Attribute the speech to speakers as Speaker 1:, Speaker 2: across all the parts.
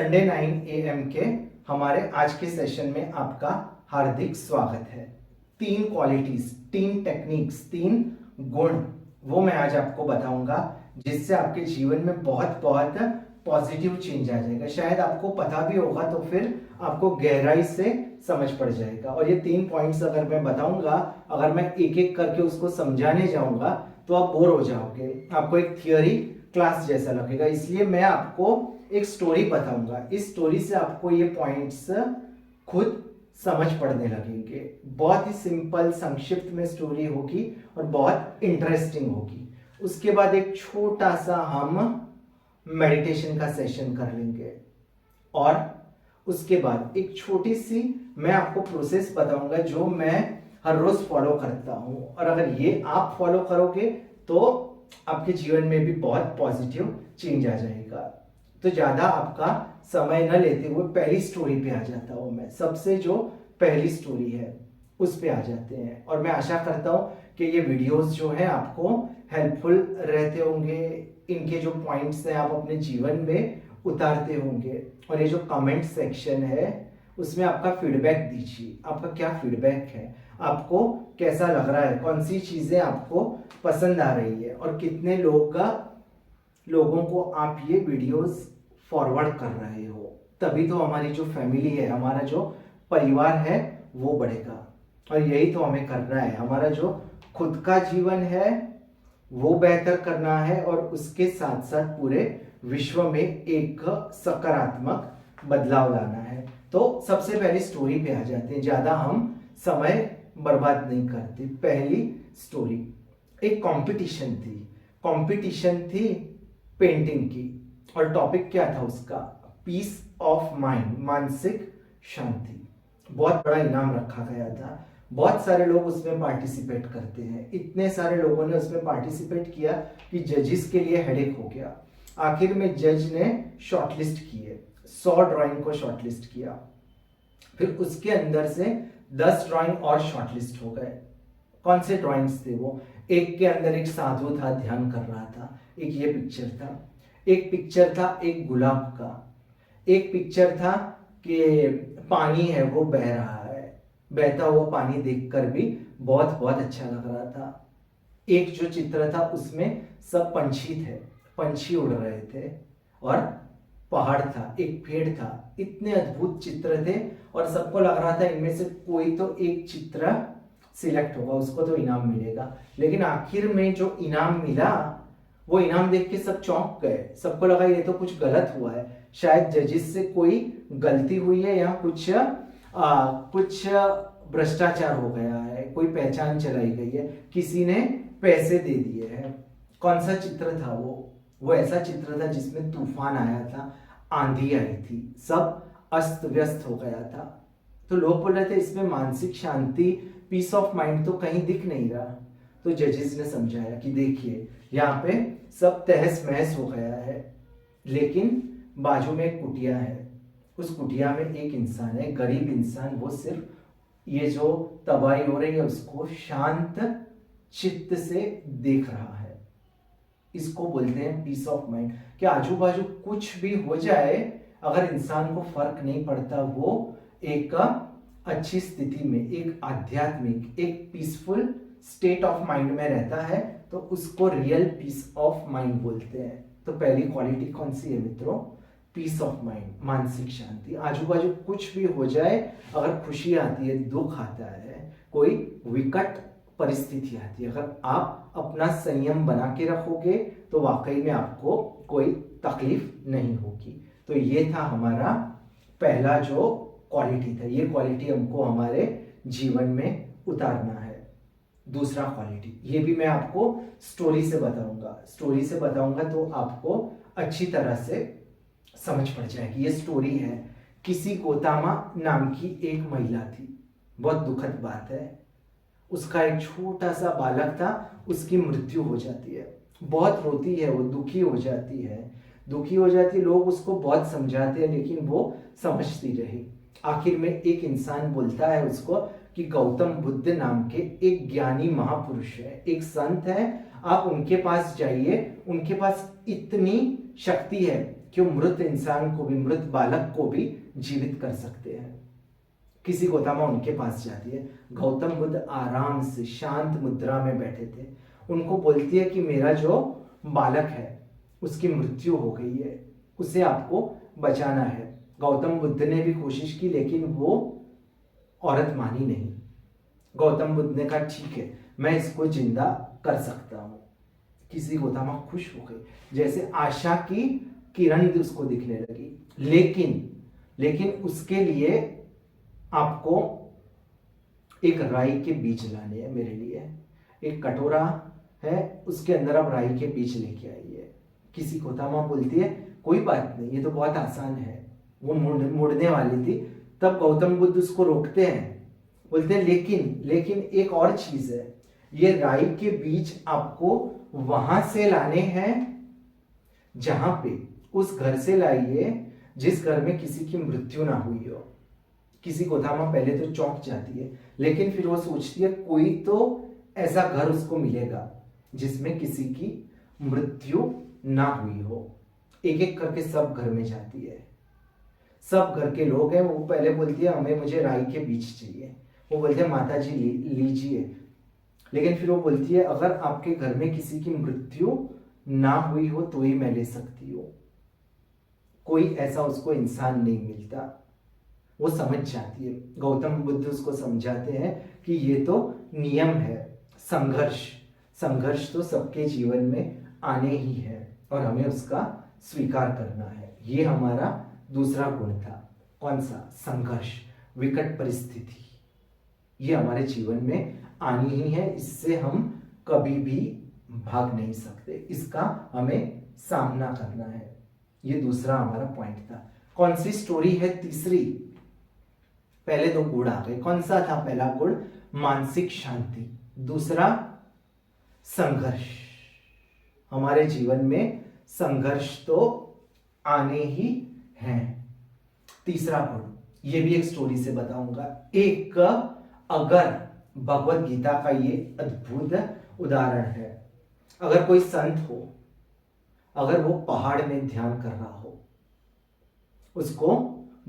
Speaker 1: Sunday 9 AM के हमारे आज के सेशन में आपका हार्दिक स्वागत है। 3 क्वालिटीज, 3 टेक्निक्स, 3 गुण वो मैं आज आपको बताऊंगा जिससे आपके जीवन में बहुत बहुत पॉजिटिव चेंज आ जाएगा। शायद आपको पता भी होगा तो फिर आपको गहराई से समझ पड़ जाएगा। और ये 3 पॉइंट्स अगर मैं बताऊंगा, अगर मैं एक एक करके उसको समझाने जाऊंगा तो आप बोर हो जाओगे, आपको एक थियोरी क्लास जैसा लगेगा। इसलिए मैं आपको एक स्टोरी बताऊंगा, इस स्टोरी से आपको ये पॉइंट्स खुद समझ पड़ने लगेंगे। बहुत ही सिंपल संक्षिप्त में स्टोरी होगी और बहुत इंटरेस्टिंग होगी। उसके बाद एक छोटा सा हम मेडिटेशन का सेशन कर लेंगे और उसके बाद एक छोटी सी मैं आपको प्रोसेस बताऊंगा जो मैं हर रोज फॉलो करता हूं। और अगर ये आप फॉलो करोगे तो आपके जीवन में भी बहुत पॉजिटिव चेंज आ जाएगा। तो ज्यादा आपका समय न लेते हुए पहली स्टोरी पे आ जाता हूं मैं। सबसे जो पहली स्टोरी है उस पे आ जाते हैं और मैं आशा करता हूं कि ये वीडियोस जो है आपको हेल्पफुल रहते होंगे। इनके जो पॉइंट्स हैं आप अपने जीवन में उतारते होंगे। और ये जो कमेंट सेक्शन है उसमें आपका फीडबैक दीजिए। आपका क्या फीडबैक है, आपको कैसा लग रहा है, कौन सी चीजें आपको पसंद आ रही है और कितने लोगों को आप ये वीडियोस फॉरवर्ड कर रहे हो। तभी तो हमारी जो फैमिली है, हमारा जो परिवार है वो बढ़ेगा। और यही तो हमें करना है। हमारा जो खुद का जीवन है वो बेहतर करना है और उसके साथ साथ पूरे विश्व में एक सकारात्मक बदलाव लाना है। तो सबसे पहली स्टोरी पे आ जाते हैं, ज्यादा हम समय बर्बाद नहीं करते। पहली स्टोरी, एक कंपटीशन थी पेंटिंग की और टॉपिक क्या था उसका, पीस ऑफ माइंड, मानसिक शांति। बहुत बड़ा इनाम रखा गया था, बहुत सारे लोग उसमें पार्टिसिपेट करते हैं। इतने सारे लोगों ने उसमें पार्टिसिपेट किया कि जजेस के लिए हेडेक हो गया। आखिर में जज ने शॉर्टलिस्ट किए, 100 ड्राइंग को शॉर्टलिस्ट किया। फिर उसके अंदर से 10 ड्राइंग और शॉर्टलिस्ट हो गए। कौन से ड्राइंग्स थे वो? एक के अंदर एक साधु था, ध्यान कर रहा था। एक ये पिक्चर था, एक पिक्चर था एक गुलाब का, एक पिक्चर था कि पानी है वो बह रहा है, बहता हुआ पानी देखकर भी बहुत बहुत अच्छा लग रहा था। एक जो चित्र था उसमें सब पंछी थे, पंछी उड़ रहे थे और पहाड़ था, एक पेड़ था। इतने अद्भुत चित्र थे और सबको लग रहा था इनमें से कोई तो एक चित्र सिलेक्ट होगा, उसको तो इनाम मिलेगा। लेकिन आखिर में जो इनाम मिला वो इनाम देख के सब चौंक गए। सबको लगा ये तो कुछ गलत हुआ है, शायद जजिस से कोई गलती हुई है या कुछ भ्रष्टाचार हो गया है, कोई पहचान चलाई गई है, किसी ने पैसे दे दिए हैं। कौन सा चित्र था वो ऐसा चित्र था जिसमें तूफान आया था, आंधी आई थी, सब अस्त व्यस्त हो गया था। तो लोग बोल रहे थे इसमें मानसिक शांति, पीस ऑफ माइंड तो कहीं दिख नहीं रहा। तो जजेस ने समझाया कि देखिए यहाँ पे सब तहस महस हो गया है, लेकिन बाजू में एक कुटिया है, उस कुटिया में एक इंसान है, गरीब इंसान। वो सिर्फ ये जो तबाही हो रही है उसको शांत चित्त से देख रहा है। इसको बोलते हैं पीस ऑफ माइंड। कि आजू बाजू कुछ भी हो जाए, अगर इंसान को फर्क नहीं पड़ता, वो एक अच्छी स्थिति में, एक आध्यात्मिक, एक पीसफुल स्टेट ऑफ माइंड में रहता है, तो उसको रियल पीस ऑफ माइंड बोलते हैं। तो पहली क्वालिटी कौन सी है मित्रों? पीस ऑफ माइंड, मानसिक शांति। आजू बाजू कुछ भी हो जाए, अगर खुशी आती है, दुख आता है, कोई विकट परिस्थिति आती है, अगर आप अपना संयम बना के रखोगे तो वाकई में आपको कोई तकलीफ नहीं होगी। तो ये था हमारा पहला जो क्वालिटी था, ये क्वालिटी हमको हमारे जीवन में उतारना है। दूसरा क्वालिटी, ये भी मैं आपको स्टोरी से बताऊंगा तो आपको अच्छी तरह से समझ पड़ जाएगी। ये स्टोरी है, किसी गोतामा नाम की एक महिला थी। बहुत दुखद बात है, उसका एक छोटा सा बालक था, उसकी मृत्यु हो जाती है। बहुत रोती है वो, दुखी हो जाती, लोग उसको बहुत समझाते हैं लेकिन वो समझती रही। आखिर में एक इंसान बोलता है उसको कि गौतम बुद्ध नाम के एक ज्ञानी महापुरुष है, एक संत है, आप उनके पास जाइए, उनके पास इतनी शक्ति है कि वो मृत इंसान को भी, मृत बालक को भी जीवित कर सकते हैं। किसी गोतामा उनके पास जाती है, गौतम बुद्ध आराम से शांत मुद्रा में बैठे थे, उनको बोलती है कि मेरा जो बालक है उसकी मृत्यु हो गई है, उसे आपको बचाना है। गौतम बुद्ध ने भी कोशिश की लेकिन वो औरत मानी नहीं। गौतम बुद्ध ने कहा ठीक है, मैं इसको जिंदा कर सकता हूं। किसी गोतामा खुश हो गई, जैसे आशा की किरण उसको दिखने लगी। लेकिन उसके लिए आपको एक राई के बीज लाने हैं मेरे लिए। एक कटोरा है, उसके अंदर आप राई के बीज लेके आइए। किसी गोतामा बोलती है कोई बात नहीं, ये तो बहुत आसान है। वो मुड़ने वाली थी, तब गौतम बुद्ध उसको रोकते हैं, बोलते हैं लेकिन एक और चीज है, ये राई के बीज आपको वहां से लाने हैं जहां पे, उस घर से लाइए जिस घर में किसी की मृत्यु ना हुई हो। किसी गोतामा पहले तो चौंक जाती है, लेकिन फिर वो सोचती है कोई तो ऐसा घर उसको मिलेगा जिसमें किसी की मृत्यु ना हुई हो। एक एक करके सब घर में जाती है, सब घर के लोग हैं। वो पहले बोलती है मुझे राई के बीज चाहिए। वो बोलते हैं माता जी लीजिए। लेकिन फिर वो बोलती है अगर आपके घर में किसी की मृत्यु ना हुई हो तो ही मैं ले सकती हूँ। कोई ऐसा उसको इंसान नहीं मिलता। वो समझ जाती है। गौतम बुद्ध उसको समझाते हैं कि ये तो नियम है, संघर्ष तो सबके जीवन में आने ही है और हमें उसका स्वीकार करना है। ये हमारा दूसरा गुण था। कौन सा? संघर्ष, विकट परिस्थिति, ये हमारे जीवन में आनी ही है। इससे हम कभी भी भाग नहीं सकते, इसका हमें सामना करना है। ये दूसरा हमारा पॉइंट था। कौन सी स्टोरी है? तीसरी। पहले दो गुण आ गए। कौन सा था पहला गुण? मानसिक शांति। दूसरा संघर्ष। हमारे जीवन में संघर्ष तो आने ही हैं। तीसरा गुण, ये भी एक स्टोरी से बताऊंगा। एक अगर भगवत गीता का ये अद्भुत उदाहरण है। अगर कोई संत हो, अगर वो पहाड़ में ध्यान कर रहा हो, उसको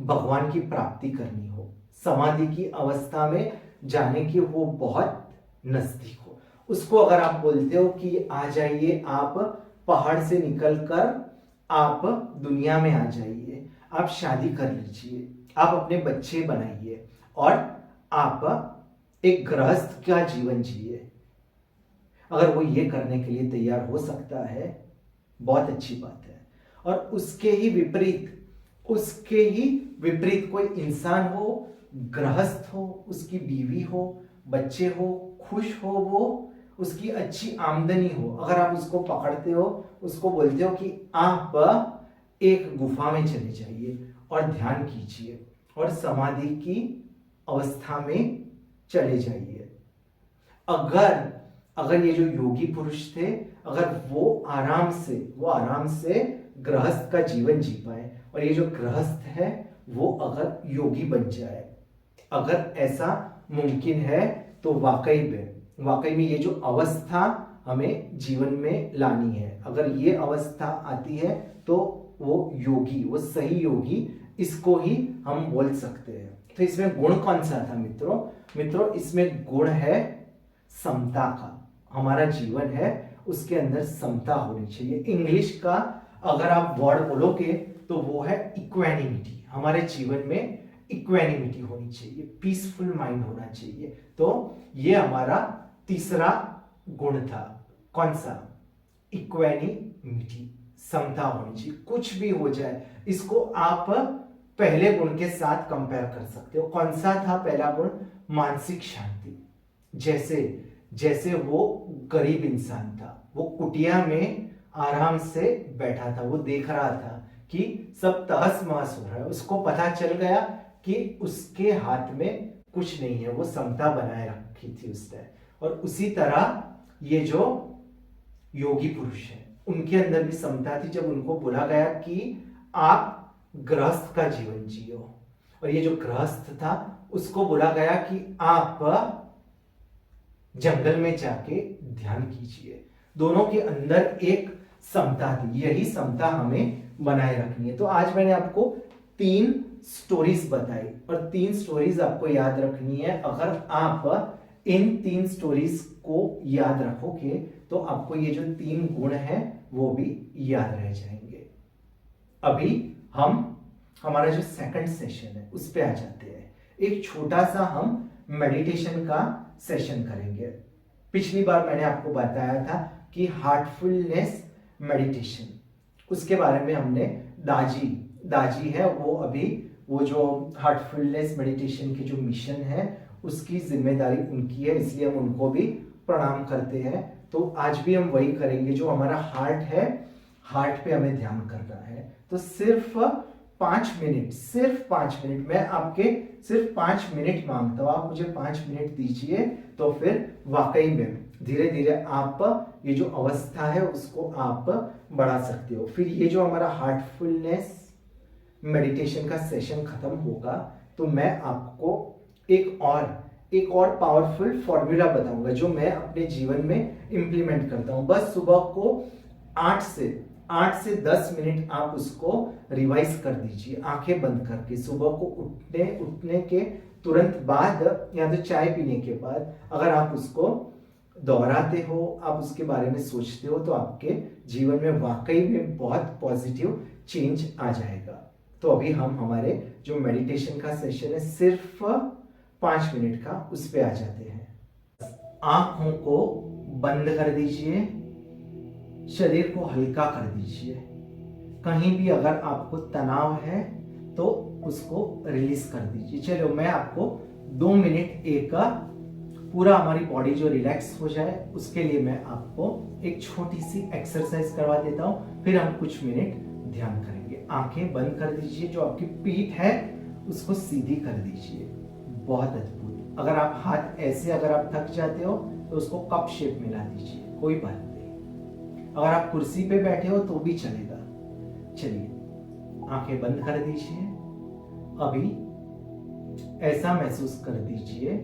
Speaker 1: भगवान की प्राप्ति करनी हो, समाधि की अवस्था में जाने की वो बहुत नजदीक हो, उसको अगर आप बोलते हो कि आ जाइए, आप पहाड़ से निकलकर आप दुनिया में आ जाइए, आप शादी कर लीजिए, आप अपने बच्चे बनाइए और आप एक गृहस्थ का जीवन जिए, अगर वो ये करने के लिए तैयार हो सकता है, बहुत अच्छी बात है। और उसके ही विपरीत कोई इंसान हो, गृहस्थ हो, उसकी बीवी हो, बच्चे हो, खुश हो, वो उसकी अच्छी आमदनी हो, अगर आप उसको पकड़ते हो, उसको बोलते हो कि आप एक गुफा में चले जाइए और ध्यान कीजिए और समाधि की अवस्था में चले जाइए, अगर ये जो योगी पुरुष थे, अगर वो आराम से गृहस्थ का जीवन जी पाए और ये जो गृहस्थ है वो अगर योगी बन जाए, अगर ऐसा मुमकिन है तो वाकई में ये जो अवस्था हमें जीवन में लानी है, अगर ये अवस्था आती है तो वो योगी, वो सही योगी, इसको ही हम बोल सकते हैं। तो इसमें गुण कौन सा था मित्रों? इसमें गुण है समता का। हमारा जीवन है उसके अंदर समता होनी चाहिए। इंग्लिश का अगर आप वर्ड बोलोगे तो वो है इक्वेनिमिटी। हमारे जीवन में इक्वेनिमिटी होनी चाहिए, पीसफुल माइंड होना चाहिए। तो ये हमारा तीसरा गुण था। कौन सा? इक्वेनिमिटी, समता होनी चाहिए। कुछ भी हो जाए, इसको आप पहले गुण के साथ कंपेयर कर सकते हो। कौन सा था पहला गुण? मानसिक शांति। जैसे वो गरीब इंसान था, वो कुटिया में आराम से बैठा था, वो देख रहा था कि सब तहस महस हो रहा है, उसको पता चल गया कि उसके हाथ में कुछ नहीं है, वो समता बनाए रखी थी उस टाइम। और उसी तरह ये जो योगी पुरुष है, उनके अंदर भी समता थी। जब उनको बोला गया कि आप गृहस्थ का जीवन जियो, और ये जो गृहस्थ था उसको बोला गया कि आप जंगल में जाके ध्यान कीजिए, दोनों के अंदर एक समता थी। यही समता हमें बनाए रखनी है। तो आज मैंने आपको 3 स्टोरीज बताई और 3 स्टोरीज आपको याद रखनी है। अगर आप इन 3 स्टोरीज को याद रखोगे तो आपको ये जो 3 गुण हैं वो भी याद रह जाएंगे। अभी हम हमारा जो सेकंड सेशन है उस पे आ जाते हैं। एक छोटा सा हम मेडिटेशन का सेशन करेंगे। पिछली बार मैंने आपको बताया था कि हार्टफुलनेस मेडिटेशन, उसके बारे में हमने दाजी है वो अभी वो जो हार्टफुलनेस मेडिटेशन की जो मिशन है उसकी जिम्मेदारी उनकी है, इसलिए हम उनको भी प्रणाम करते हैं। तो आज भी हम वही करेंगे। जो हमारा हार्ट है, हार्ट पे हमें ध्यान करना है। तो सिर्फ 5 मिनट मैं आपके सिर्फ 5 मिनट मांगता हूं। आप मुझे 5 मिनट दीजिए तो फिर वाकई में धीरे धीरे आप ये जो अवस्था है उसको आप बढ़ा सकते हो। फिर ये जो हमारा हार्टफुलनेस मेडिटेशन का सेशन खत्म होगा तो मैं आपको एक और पावरफुल फॉर्मूला बताऊंगा जो मैं अपने जीवन में इंप्लीमेंट करता हूं। बस सुबह को 8 से 10 मिनट आप उसको रिवाइज कर दीजिए आंखें बंद करके। सुबह को उठने के तुरंत बाद या तो चाय पीने के बाद अगर आप उसको दोहराते हो, आप उसके बारे में सोचते हो तो आपके जीवन में वाकई में बहुत पॉजिटिव चेंज आ जाएगा। तो अभी हम हमारे जो मेडिटेशन का सेशन है सिर्फ 5 मिनट का, उस पे आ जाते हैं। आंखों को बंद कर दीजिए, शरीर को हल्का कर दीजिए। कहीं भी अगर आपको तनाव है तो उसको रिलीज कर दीजिए। चलो मैं आपको 2 मिनट एक पूरा हमारी बॉडी जो रिलैक्स हो जाए उसके लिए मैं आपको एक छोटी सी एक्सरसाइज करवा देता हूं, फिर हम कुछ मिनट ध्यान करेंगे। आंखें बंद कर दीजिए, जो आपकी पीठ है उसको सीधी कर दीजिए। बहुत अद्भुत। अगर आप हाथ ऐसे अगर आप थक जाते हो तो उसको कप शेप में ला दीजिए, कोई बात नहीं। अगर आप कुर्सी पे बैठे हो तो भी चलेगा। चलिए आंखें बंद कर दीजिए। अभी ऐसा महसूस कर दीजिए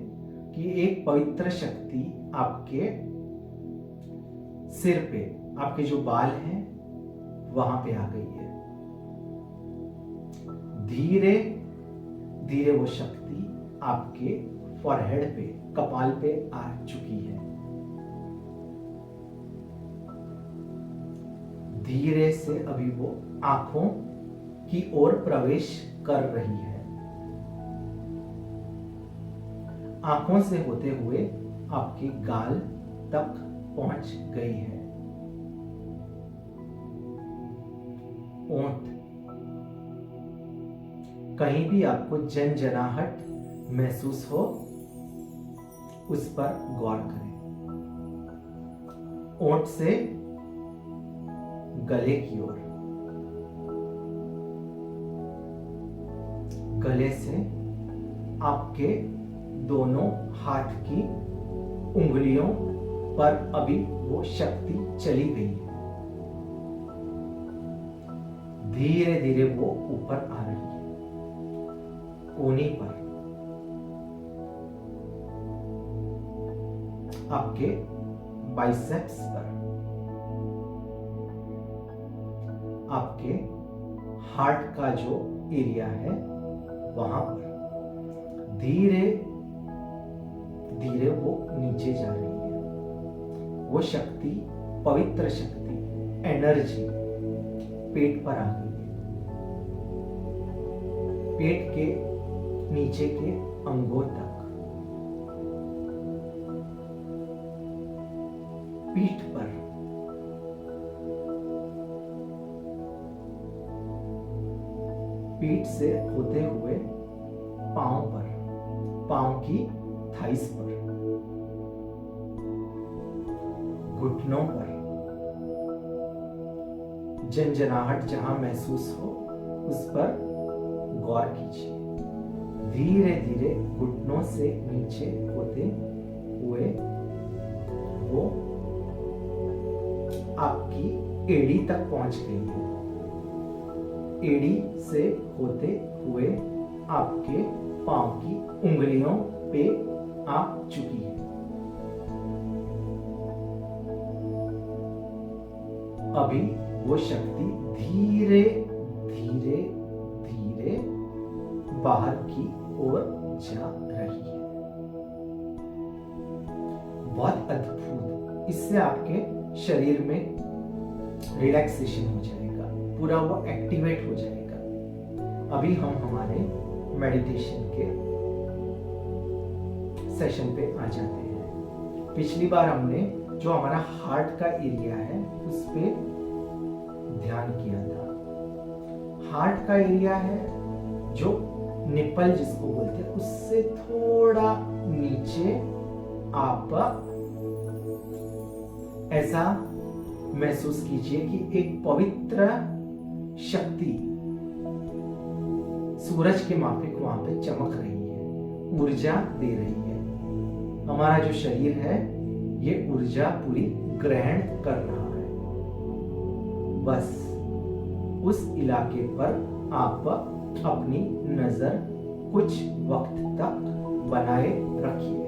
Speaker 1: कि एक पवित्र शक्ति आपके सिर पे, आपके जो बाल हैं वहां पे आ गई है। धीरे धीरे वो शक्ति आपके फॉरहेड पे, कपाल पे आ चुकी है। धीरे से अभी वो आंखों की ओर प्रवेश कर रही है। आंखों से होते हुए आपके गाल तक पहुंच गई है। ओंठ, कहीं भी आपको जनजनाहट महसूस हो उस पर गौर करें। ओंठ से गले की ओर, गले से आपके दोनों हाथ की उंगलियों पर अभी वो शक्ति चली गई है। धीरे धीरे वो ऊपर आ रही है, कोहनी पर, आपके बाइसेप्स पर, आपके हार्ट का जो एरिया है वहां पर धीरे धीरे वो नीचे जा रही है। वो शक्ति, पवित्र शक्ति, एनर्जी पेट पर आ गई है। पेट के नीचे के अंगों तक, पीठ पर, पीठ से होते हुए पांव पर, पांव की थाइस पर, घुटनों पर। जनजनाहट जहां महसूस हो उस पर गौर कीजिए। धीरे धीरे घुटनों से नीचे होते हुए वो आपकी एड़ी तक पहुंच गई है। एड़ी से होते हुए आपके पांव की उंगलियों पे आ चुकी है। अभी वो शक्ति धीरे धीरे धीरे बाहर की ओर जा रही है। बहुत अद्भुत। इससे आपके शरीर में रिलैक्सेशन हो जाएगा, पूरा वो एक्टिवेट हो जाएगा। अभी हम हमारे मेडिटेशन के सेशन पे आ जाते हैं। पिछली बार हमने जो हमारा हार्ट का एरिया है उस पे ध्यान किया था। हार्ट का एरिया है जो निप्पल जिसको बोलते हैं, उससे थोड़ा नीचे आप ऐसा महसूस कीजिए कि एक पवित्र शक्ति सूरज के माफिक वहां पे चमक रही है, ऊर्जा दे रही है। हमारा जो शरीर है ये ऊर्जा पूरी ग्रहण कर रहा है। बस उस इलाके पर आप अपनी नजर कुछ वक्त तक बनाए रखिए।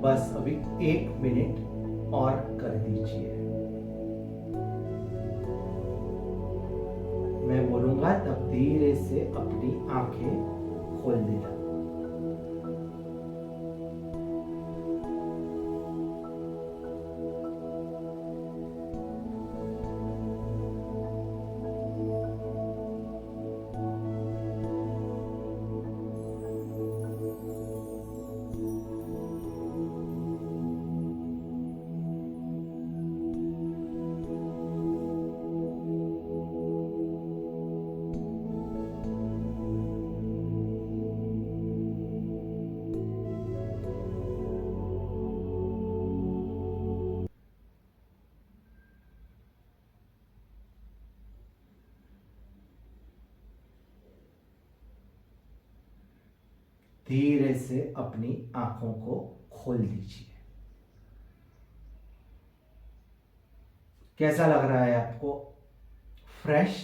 Speaker 1: बस अभी 1 मिनट और कर दीजिए। मैं बोलूंगा तब धीरे से अपनी आंखें खोल देना। धीरे से अपनी आंखों को खोल दीजिए। कैसा लग रहा है आपको? फ्रेश?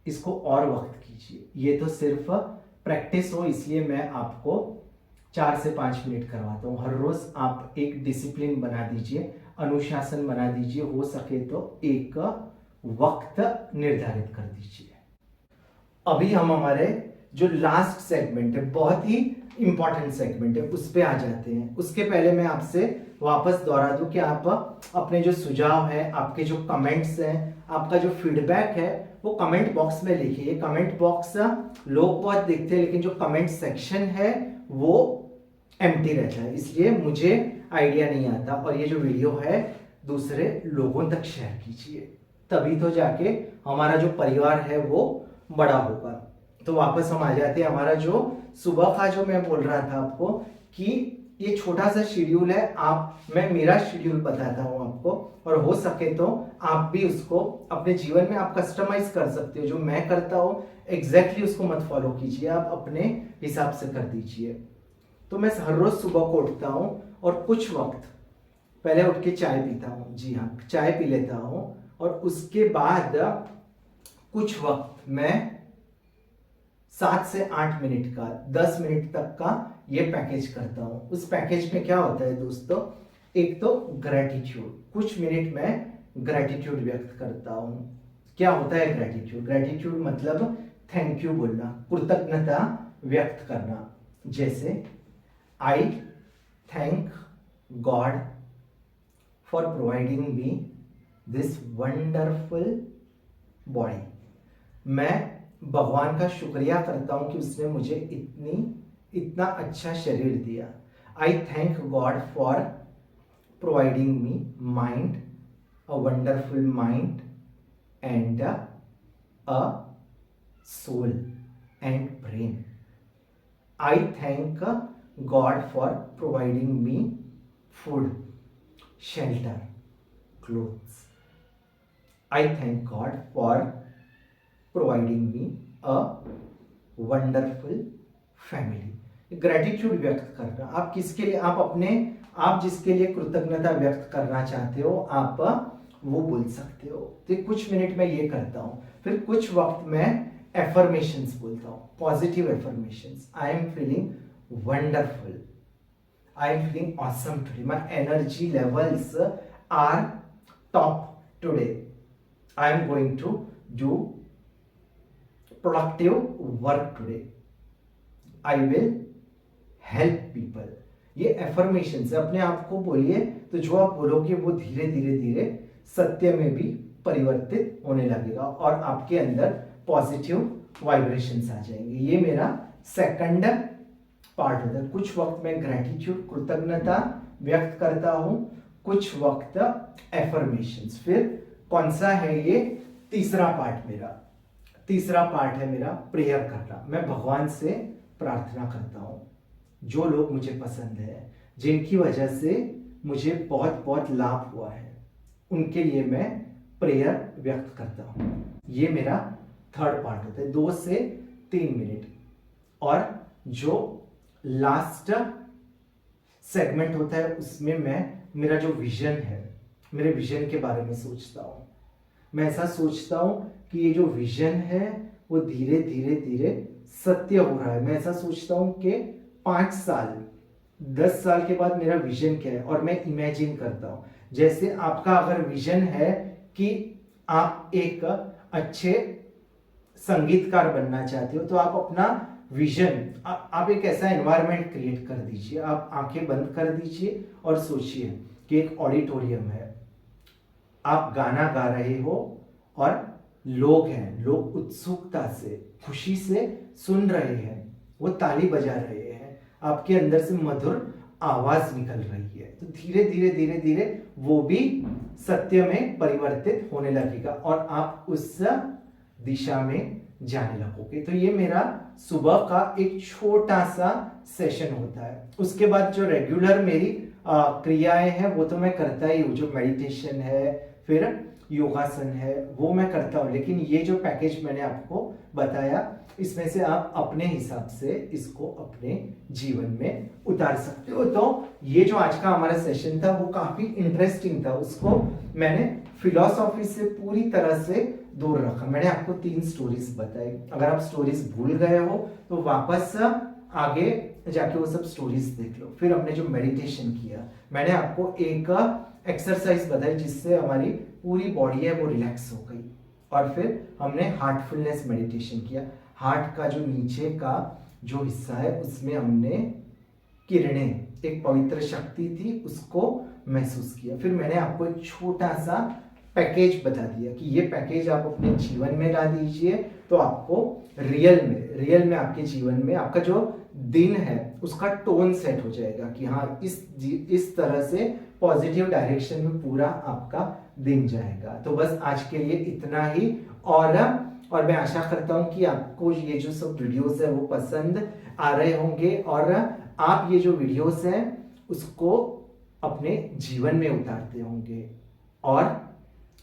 Speaker 1: इसको और वक्त कीजिए। ये तो सिर्फ प्रैक्टिस हो इसलिए मैं आपको 4 से 5 मिनट करवाता हूँ। हर रोज आप एक डिसिप्लिन बना दीजिए, अनुशासन बना दीजिए, हो सके तो एक वक्त निर्धारित कर दीजिए। अभी हम हमारे जो लास्ट सेगमेंट है, बहुत ही इंपॉर्टेंट सेगमेंट है, उस पे आ जाते हैं। उसके पहले मैं आपसे वापस दोहरा दूं कि आप अपने जो सुझाव है, आपके जो कमेंट्स हैं, आपका जो फीडबैक है, वो कमेंट बॉक्स में लिखिए। कमेंट बॉक्स लोग बहुत देखते हैं लेकिन जो कमेंट सेक्शन है वो एम्प्टी रहता है, इसलिए मुझे आइडिया नहीं आता। और ये जो वीडियो है दूसरे लोगों तक शेयर कीजिए, तभी तो जाके हमारा जो परिवार है वो बड़ा होगा। तो वापस हम आ जाते हैं। हमारा जो सुबह का जो मैं बोल रहा था आपको कि ये छोटा सा शेड्यूल है, मैं मेरा शेड्यूल बताता हूँ आपको, और हो सके तो आप भी उसको अपने जीवन में आप कस्टमाइज कर सकते हो। जो मैं करता हूँ एग्जैक्टली उसको मत फॉलो कीजिए, आप अपने हिसाब से कर दीजिए। तो मैं हर रोज सुबह को उठता हूँ और कुछ वक्त पहले उठ के चाय पीता हूँ। जी हाँ, चाय पी लेता हूँ और उसके बाद कुछ वक्त मैं 7 से 8 मिनट का, 10 मिनट तक का ये पैकेज करता हूँ। उस पैकेज में क्या होता है दोस्तों? एक तो ग्रेटिट्यूड, कुछ मिनट में ग्रेटिट्यूड व्यक्त करता हूँ। क्या होता है ग्रेटिट्यूड? ग्रेटिट्यूड मतलब थैंक यू बोलना, कृतज्ञता व्यक्त करना। जैसे आई thank God for providing me this wonderful body. मैं भगवान का शुक्रिया करता हूं कि उसने मुझे इतना अच्छा शरीर दिया। I thank God for providing me mind, a wonderful mind and a soul and brain. I thank God for providing me food, shelter, clothes. I thank God for providing me a wonderful family. Gratitude व्यक्त करना, आप किसके लिए, आप जिसके लिए कृतज्ञता व्यक्त करना चाहते हो आप वो बोल सकते हो। तो कुछ मिनट में ये करता हूं। फिर कुछ वक्त मैं एफर्मेशंस बोलता हूं, positive affirmations. I am feeling wonderful, I am feeling awesome today, my energy levels are top today, I am going to do productive work today, I will help people. ये एफर्मेशन से अपने आप को बोलिए, तो जो आप बोलोगे वो धीरे धीरे धीरे सत्य में भी परिवर्तित होने लगेगा और आपके अंदर पॉजिटिव वाइब्रेशंस आ जाएंगे। ये मेरा सेकंड पार्ट होता है। कुछ वक्त मैं ग्रेटिट्यूड, कृतज्ञता व्यक्त करता हूं, कुछ वक्त एफर्मेशंस। फिर कौन सा है ये? तीसरा पार्ट मेरा, तीसरा पार्ट है मेरा प्रेयर करना। मैं भगवान से प्रार्थना करता हूं। जो लोग मुझे पसंद है, जिनकी वजह से मुझे बहुत बहुत लाभ हुआ है, उनके लिए मैं प्रेयर व्यक्त करता हूं। ये मेरा थर्ड पार्ट होता है, 2 से 3 मिनट। और जो लास्ट सेगमेंट होता है उसमें मैं मेरा जो विजन है, मेरे विजन के बारे में सोचता हूं। मैं ऐसा सोचता हूं कि ये जो विजन है वो धीरे धीरे धीरे सत्य हो रहा है। मैं ऐसा सोचता हूं कि 5 साल 10 साल के बाद मेरा विजन क्या है, और मैं इमेजिन करता हूं। जैसे आपका अगर विजन है कि आप एक अच्छे संगीतकार बनना चाहते हो, तो आप अपना विजन, आप एक ऐसा एनवायरनमेंट क्रिएट कर दीजिए। आप आंखें बंद कर दीजिए और सोचिए कि एक ऑडिटोरियम है, आप गाना गा रहे हो और लोग हैं, लोग उत्सुकता से, खुशी से सुन रहे हैं, वो ताली बजा रहे हैं, आपके अंदर से मधुर आवाज निकल रही है। तो धीरे धीरे धीरे धीरे वो भी सत्य में परिवर्तित होने लगेगा और आप उस दिशा में जाने लगोगे। तो ये मेरा सुबह का एक छोटा सा सेशन होता है। उसके बाद जो रेगुलर मेरी क्रियाएं हैं वो तो मैं करता ही हूँ, जो मेडिटेशन है, फिर योगासन है वो मैं करता हूँ, लेकिन ये जो पैकेज मैंने आपको बताया इसमें से आप अपने हिसाब से इसको अपने जीवन में उतार सकते हो। तो ये जो आज का हमारा सेशन था वो काफी इंटरेस्टिंग था, उसको मैंने फिलॉसफी से पूरी तरह से दूर रखा। मैंने आपको 3 स्टोरीज बताई, अगर आप स्टोरीज भूल गए हो तो वापस आगे जाके वो सब स्टोरीज देख लो। फिर हमने जो मेडिटेशन किया, मैंने आपको एक एक्सरसाइज बताई जिससे हमारी पूरी बॉडी है वो रिलैक्स हो गई। और फिर हमने हार्टफुलनेस मेडिटेशन किया, हार्ट का जो नीचे का जो हिस्सा है उसमें हमने किरणें, एक पवित्र शक्ति थी, उसको महसूस किया। फिर मैंने आपको एक छोटा सा पैकेज बता दिया कि ये पैकेज आप अपने जीवन में ला दीजिए तो आपको रियल में आपके जीवन में आपका जो दिन है उसका टोन सेट हो जाएगा कि हाँ इस तरह से पॉजिटिव डायरेक्शन में पूरा आपका दिन जाएगा। तो बस आज के लिए इतना ही, और मैं आशा करता हूँ कि आपको ये जो सब वीडियोस है वो पसंद आ रहे होंगे और आप ये जो वीडियोस हैं उसको अपने जीवन में उतारते होंगे और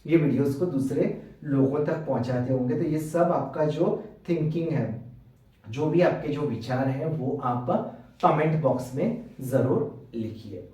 Speaker 1: ये वीडियोस को दूसरे लोगों तक पहुंचाते होंगे। तो ये सब आपका जो थिंकिंग है, जो भी आपके जो विचार हैं वो आप कमेंट बॉक्स में जरूर लिखिए।